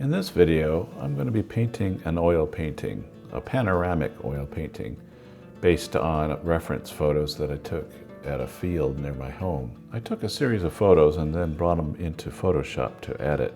In this video, I'm going to be painting an oil painting, a panoramic oil painting, based on reference photos that I took at a field near my home. I took a series of photos and then brought them into Photoshop to edit.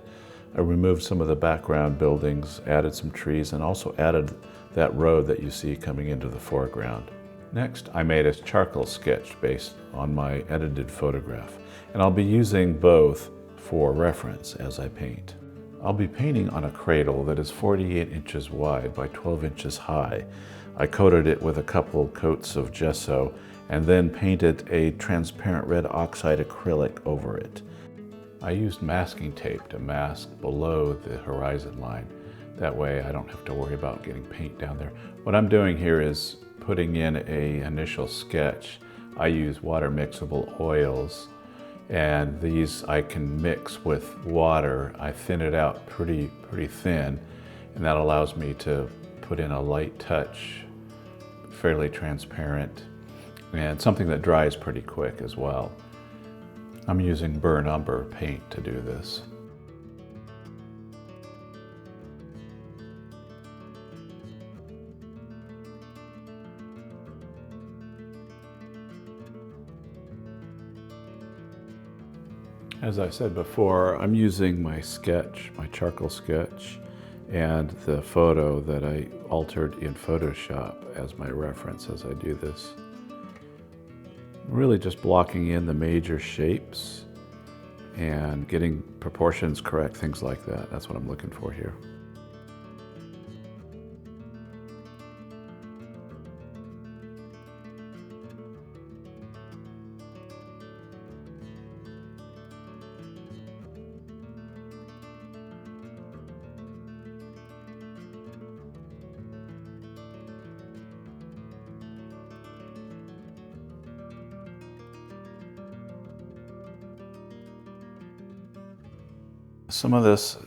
I removed some of the background buildings, added some trees, and also added that road that you see coming into the foreground. Next, I made a charcoal sketch based on my edited photograph, and I'll be using both for reference as I paint. I'll be painting on a cradle that is 48 inches wide by 12 inches high. I coated it with a couple coats of gesso and then painted a transparent red oxide acrylic over it. I used masking tape to mask below the horizon line. That way I don't have to worry about getting paint down there. What I'm doing here is putting in an initial sketch. I use water-mixable oils, and these I can mix with water. I thin it out pretty thin, and that allows me to put in a light touch, fairly transparent, and something that dries pretty quick as well. I'm using burnt umber paint to do this. As I said before, I'm using my sketch, my charcoal sketch, and the photo that I altered in Photoshop as my reference as I do this. Really just blocking in the major shapes and getting proportions correct, things like that. That's what I'm looking for here. Some of this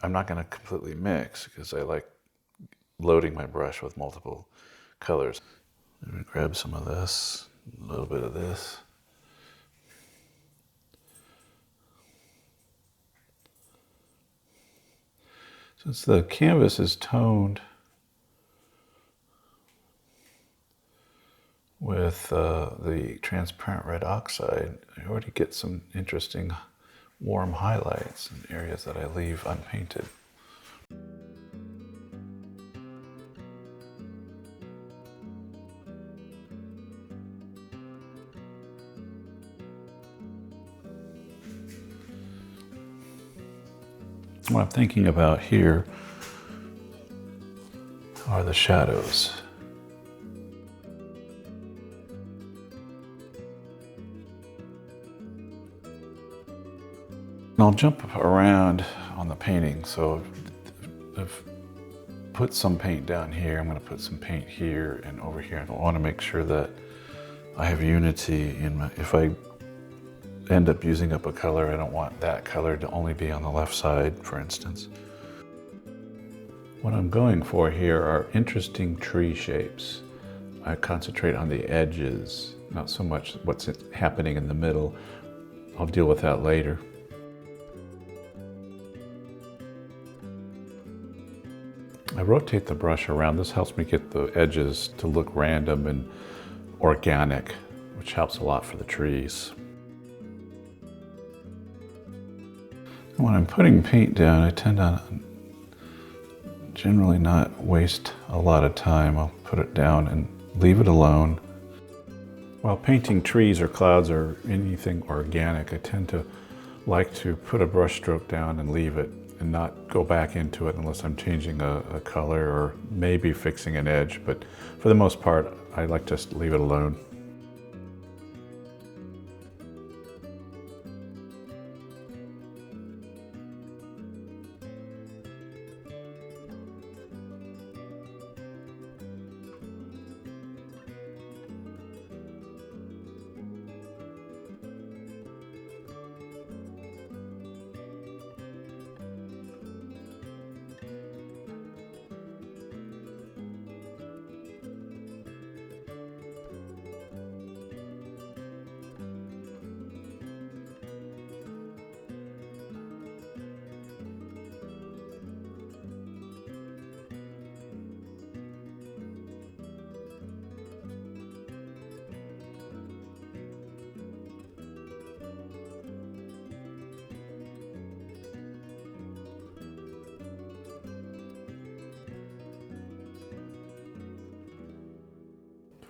I'm not going to completely mix because I like loading my brush with multiple colors. I'm going to grab some of this, a little bit of this. Since the canvas is toned with the transparent red oxide, I already get some interesting warm highlights in areas that I leave unpainted. What I'm thinking about here are the shadows. I'll jump around on the painting, so I've put some paint down here. I'm going to put some paint here and over here. I want to make sure that I have unity in my, if I end up using up a color, I don't want that color to only be on the left side, for instance. What I'm going for here are interesting tree shapes. I concentrate on the edges, not so much what's happening in the middle. I'll deal with that later. I rotate the brush around. This helps me get the edges to look random and organic, which helps a lot for the trees. When I'm putting paint down, I tend to generally not waste a lot of time. I'll put it down and leave it alone. While painting trees or clouds or anything organic, I tend to like to put a brush stroke down and leave it and not go back into it unless I'm changing a color or maybe fixing an edge. But for the most part, I like to just leave it alone.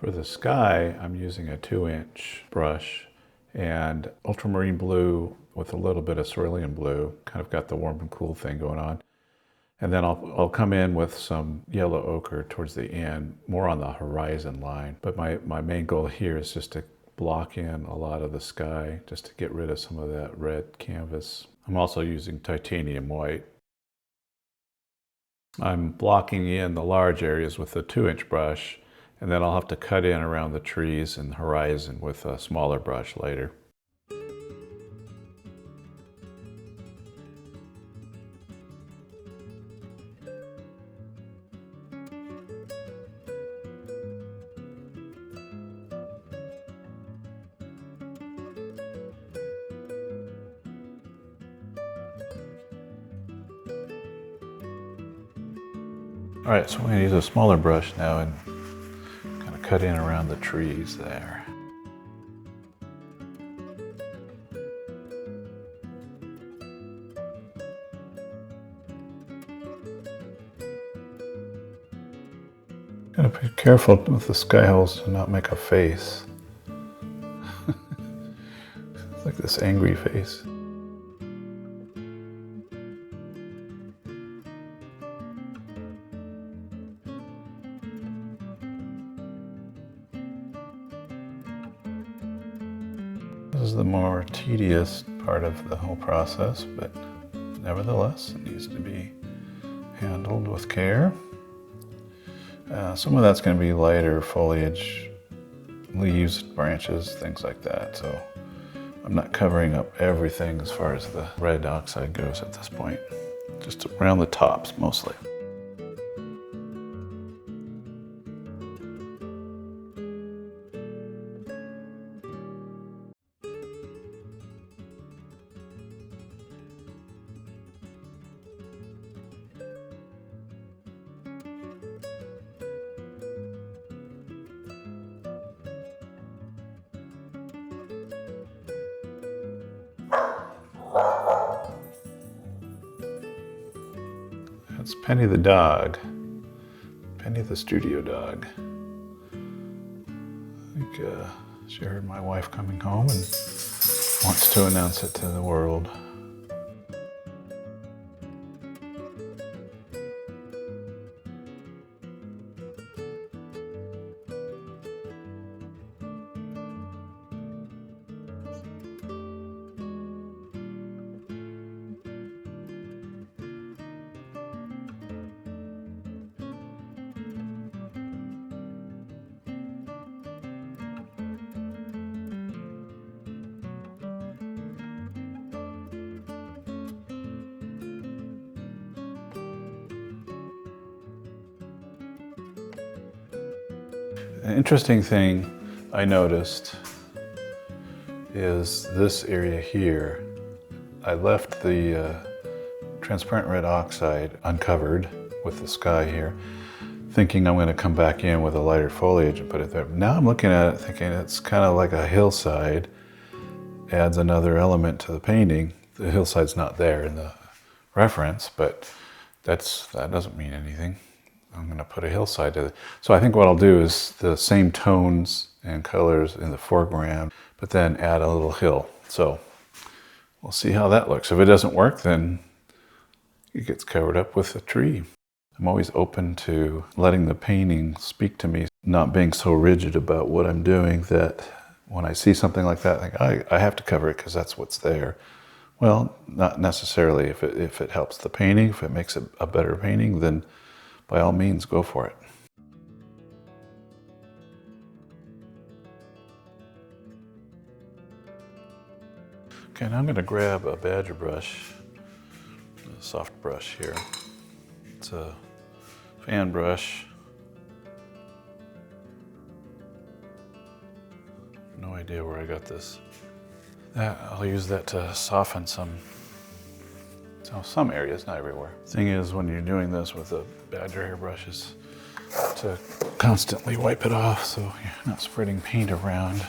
For the sky, I'm using a 2-inch brush and Ultramarine Blue with a little bit of Cerulean Blue, kind of got the warm and cool thing going on. And then I'll come in with some yellow ochre towards the end, more on the horizon line. But my main goal here is just to block in a lot of the sky, just to get rid of some of that red canvas. I'm also using titanium white. I'm blocking in the large areas with the 2-inch brush, and then I'll have to cut in around the trees and horizon with a smaller brush later. All right, so I'm going to use a smaller brush now and kind of cut in around the trees there. Gotta be careful with the sky holes to not make a face. It's like this angry face. This is the more tedious part of the whole process, but nevertheless, it needs to be handled with care. Some of that's going to be lighter foliage, leaves, branches, things like that. So I'm not covering up everything as far as the red oxide goes at this point. Just around the tops mostly. That's Penny the dog. Penny the studio dog. I think she heard my wife coming home and wants to announce it to the world. An interesting thing I noticed is this area here. I left the transparent red oxide uncovered with the sky here, thinking I'm going to come back in with a lighter foliage and put it there. Now I'm looking at it thinking it's kind of like a hillside, adds another element to the painting. The hillside's not there in the reference, but that doesn't mean anything. I'm going to put a hillside to it. So I think what I'll do is the same tones and colors in the foreground, but then add a little hill. So we'll see how that looks. If it doesn't work, then it gets covered up with a tree. I'm always open to letting the painting speak to me, not being so rigid about what I'm doing that when I see something like that, I think I have to cover it because that's what's there. Well, not necessarily. If it helps the painting, if it makes it a better painting, then by all means, go for it. Okay, now I'm going to grab a badger brush, a soft brush here. It's a fan brush. No idea where I got this. I'll use that to soften some areas, not everywhere. Thing is, when you're doing this with a badger hairbrush, is to constantly wipe it off so you're not spreading paint around.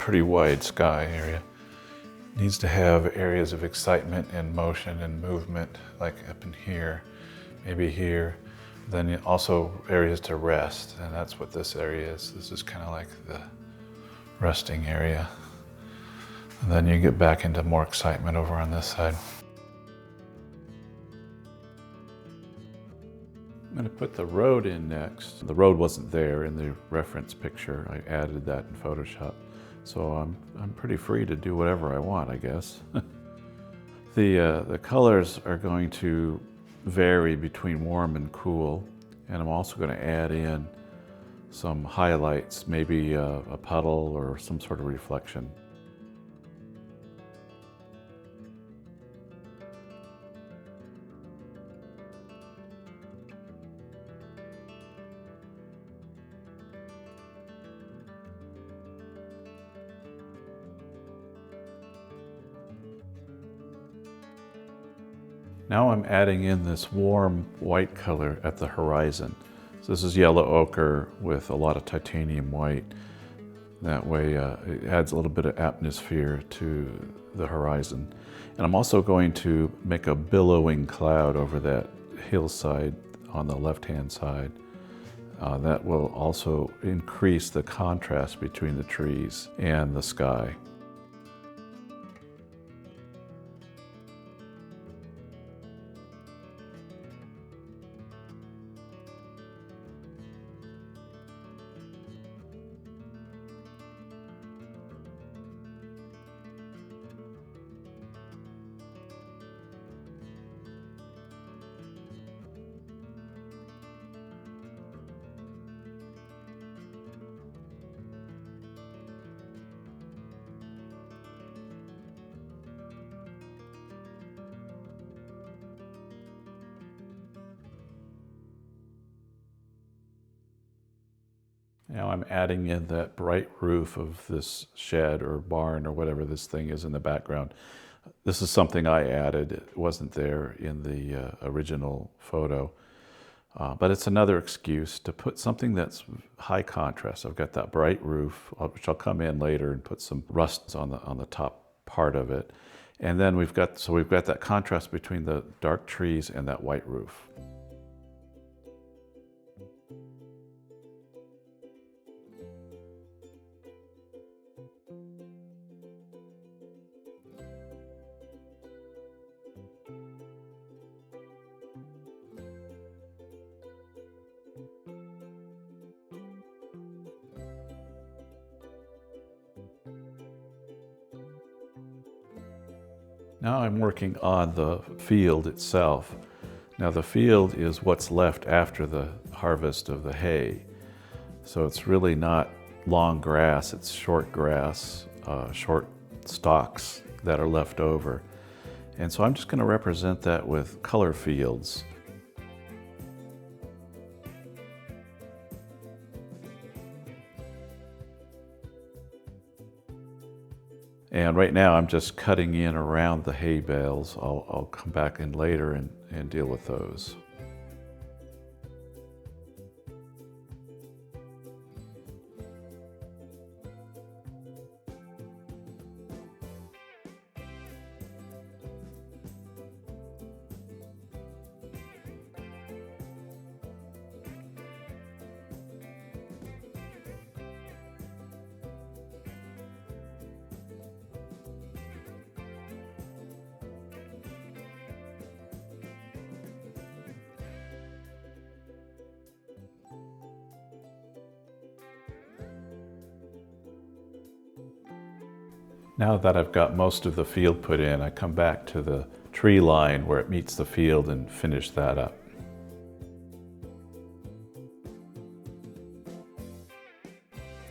pretty wide sky area. Needs to have areas of excitement and motion and movement, like up in here, maybe here. Then also areas to rest, and that's what this area is. This is kind of like the resting area. And then you get back into more excitement over on this side. I'm going to put the road in next. The road wasn't there in the reference picture. I added that in Photoshop. So I'm pretty free to do whatever I want, I guess. The colors are going to vary between warm and cool, and I'm also going to add in some highlights, maybe a puddle or some sort of reflection. Now I'm adding in this warm white color at the horizon. So this is yellow ochre with a lot of titanium white. That way it adds a little bit of atmosphere to the horizon. And I'm also going to make a billowing cloud over that hillside on the left-hand side. That will also increase the contrast between the trees and the sky. Now I'm adding in that bright roof of this shed or barn or whatever this thing is in the background. This is something I added. It wasn't there in the original photo. But it's another excuse to put something that's high contrast. I've got that bright roof, which I'll come in later and put some rusts on the top part of it. And then we've got that contrast between the dark trees and that white roof. Now I'm working on the field itself. Now the field is what's left after the harvest of the hay. So it's really not long grass, it's short grass, short stalks that are left over. And so I'm just going to represent that with color fields. And right now I'm just cutting in around the hay bales. I'll come back in later and deal with those. Now that I've got most of the field put in, I come back to the tree line where it meets the field and finish that up.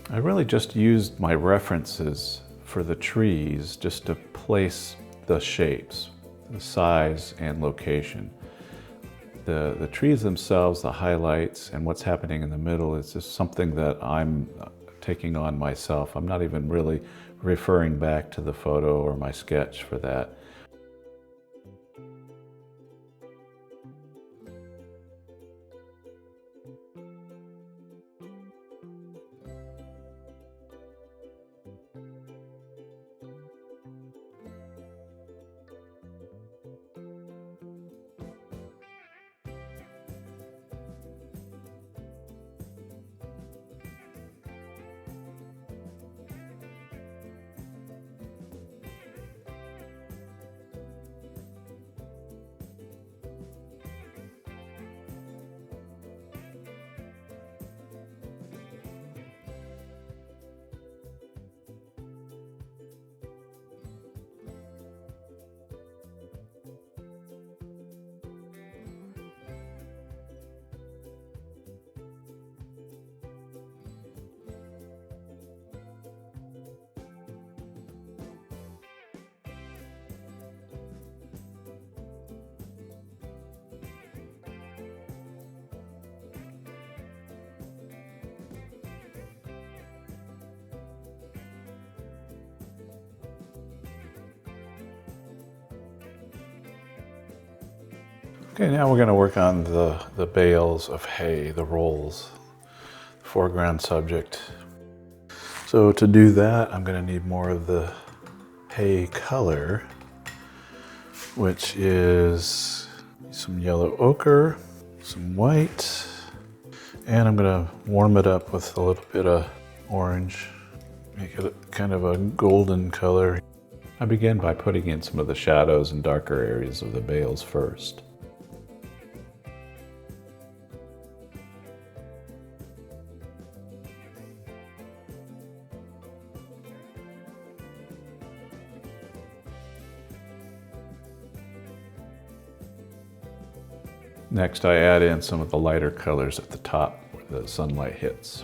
I really just used my references for the trees just to place the shapes, the size and location. The trees themselves, the highlights, and what's happening in the middle is just something that I'm taking on myself. I'm not even really referring back to the photo or my sketch for that. Okay, now we're going to work on the bales of hay, the rolls, foreground subject. So to do that, I'm going to need more of the hay color, which is some yellow ochre, some white, and I'm going to warm it up with a little bit of orange, make it kind of a golden color. I begin by putting in some of the shadows and darker areas of the bales first. Next, I add in some of the lighter colors at the top where the sunlight hits.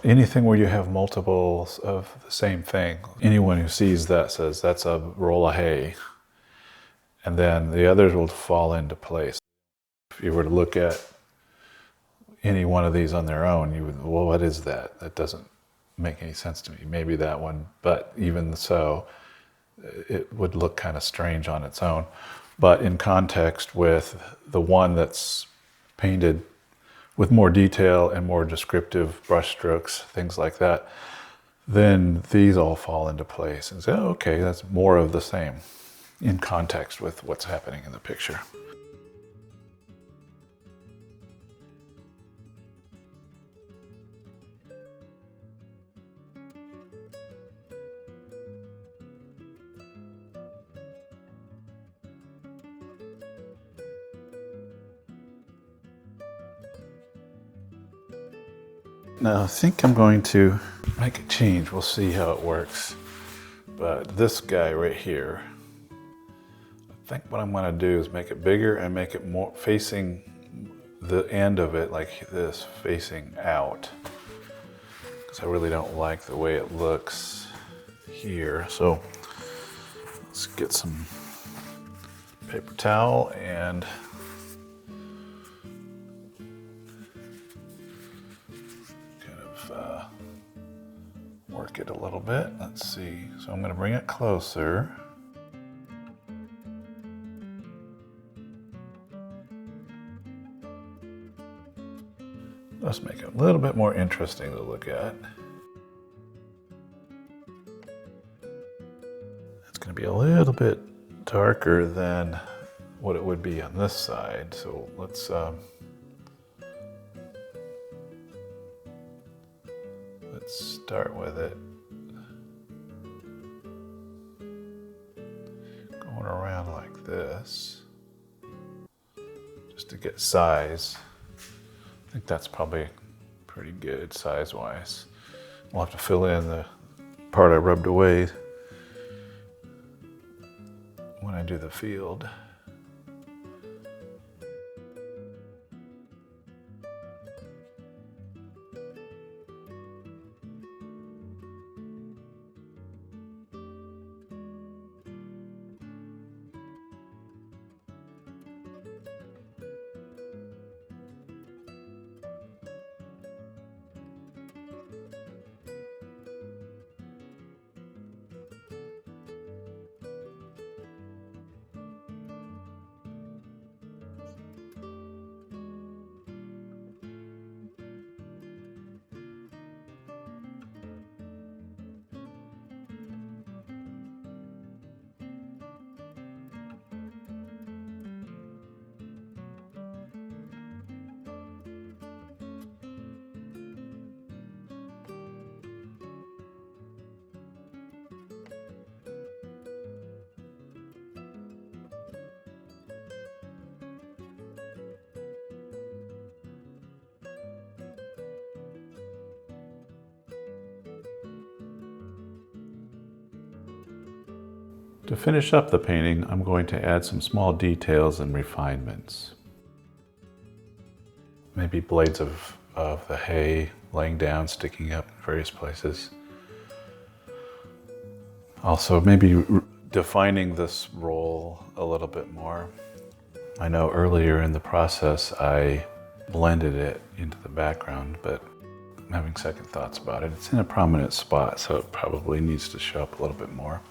Anything where you have multiples of the same thing, anyone who sees that says that's a roll of hay, and then the others will fall into place. If you were to look at any one of these on their own, you would, well, what is that? That doesn't make any sense to me. Maybe that one, but even so, it would look kind of strange on its own. But in context with the one that's painted with more detail and more descriptive brush strokes, things like that, then these all fall into place and say, oh, okay, that's more of the same in context with what's happening in the picture. Now I think I'm going to make a change. We'll see how it works. But this guy right here, I think what I'm going to do is make it bigger and make it more facing the end of it like this, facing out. Because I really don't like the way it looks here. So let's get some paper towel and work it a little bit. Let's see. So I'm going to bring it closer. Let's make it a little bit more interesting to look at. It's going to be a little bit darker than what it would be on this side. So let's start with it going around like this just to get size. I think that's probably pretty good size-wise. We'll have to fill in the part I rubbed away when I do the field. To finish up the painting, I'm going to add some small details and refinements. Maybe blades of the hay laying down, sticking up in various places. Also, maybe defining this role a little bit more. I know earlier in the process I blended it into the background, but I'm having second thoughts about it. It's in a prominent spot, so it probably needs to show up a little bit more.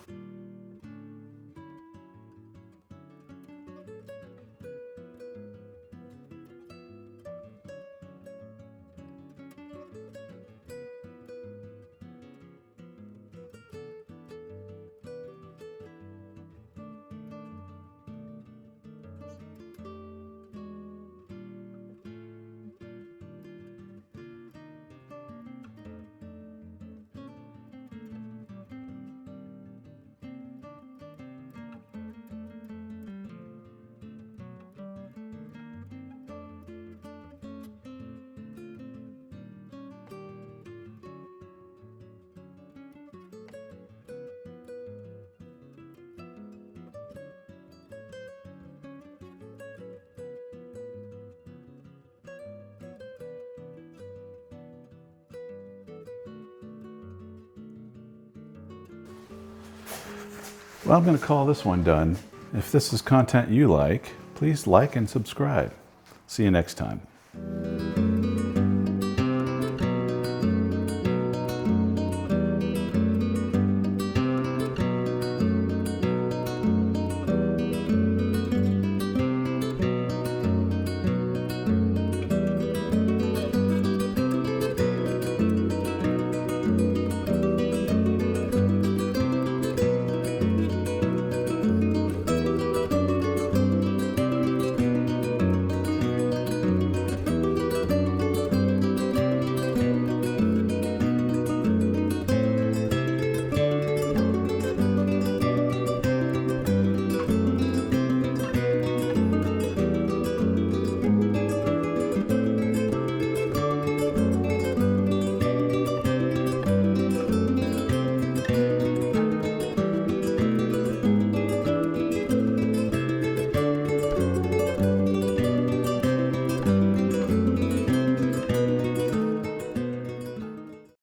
Well, I'm going to call this one done. If this is content you like, please like and subscribe. See you next time.